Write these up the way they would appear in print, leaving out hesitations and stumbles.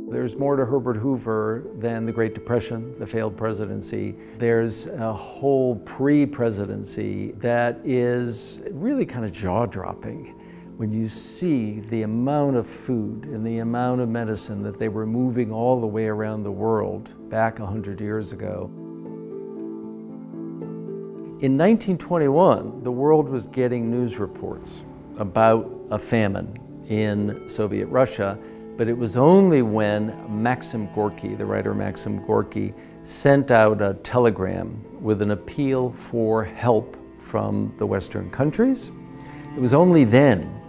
There's more to Herbert Hoover than the Great Depression, the failed presidency. There's a whole pre-presidency that is really kind of jaw-dropping when you see the amount of food and the amount of medicine that they were moving all the way around the world back 100 years ago. In 1921, the world was getting news reports about a famine in Soviet Russia, but it was only when Maxim Gorky, the writer Maxim Gorky, sent out a telegram with an appeal for help from the Western countries. It was only then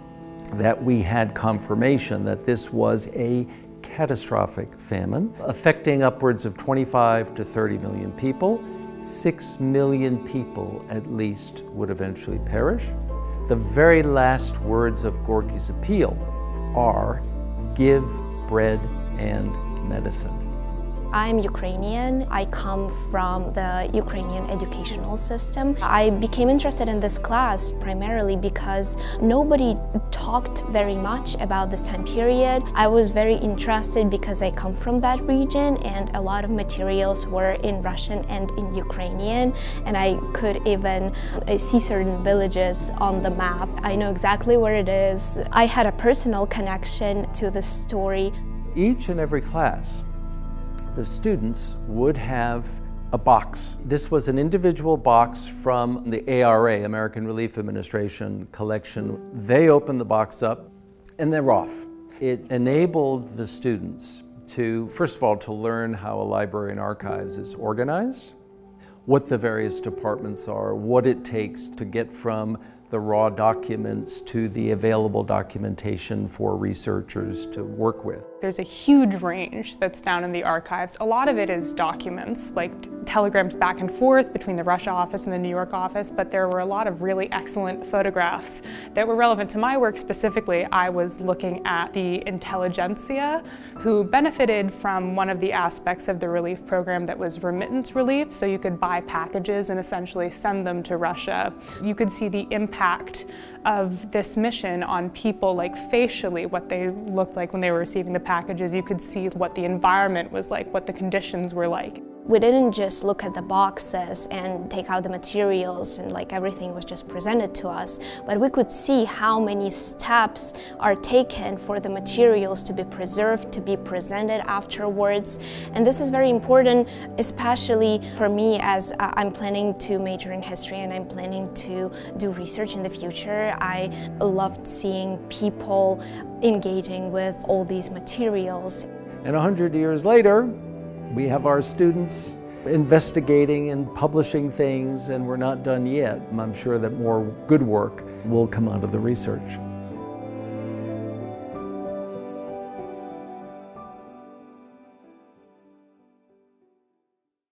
that we had confirmation that this was a catastrophic famine affecting upwards of 25 to 30 million people. 6 million people at least would eventually perish. The very last words of Gorky's appeal are, "Give bread and medicine." I'm Ukrainian. I come from the Ukrainian educational system. I became interested in this class primarily because nobody talked very much about this time period. I was very interested because I come from that region and a lot of materials were in Russian and in Ukrainian, and I could even see certain villages on the map. I know exactly where it is. I had a personal connection to the story. Each and every class, the students would have a box. This was an individual box from the ARA, American Relief Administration collection. They opened the box up and they're off. It enabled the students to, first of all, to learn how a library and archives is organized, what the various departments are, what it takes to get from the raw documents to the available documentation for researchers to work with. There's a huge range that's down in the archives. A lot of it is documents, like telegrams back and forth between the Russia office and the New York office, but there were a lot of really excellent photographs that were relevant to my work specifically. I was looking at the intelligentsia who benefited from one of the aspects of the relief program that was remittance relief, so you could buy packages and essentially send them to Russia. You could see the impact of this mission on people, like facially, what they looked like when they were receiving the packages. You could see what the environment was like, what the conditions were like. We didn't just look at the boxes and take out the materials and like everything was just presented to us, but we could see how many steps are taken for the materials to be preserved, to be presented afterwards. And this is very important, especially for me as I'm planning to major in history and I'm planning to do research in the future. I loved seeing people engaging with all these materials. And 100 years later, we have our students investigating and publishing things, and we're not done yet. I'm sure that more good work will come out of the research.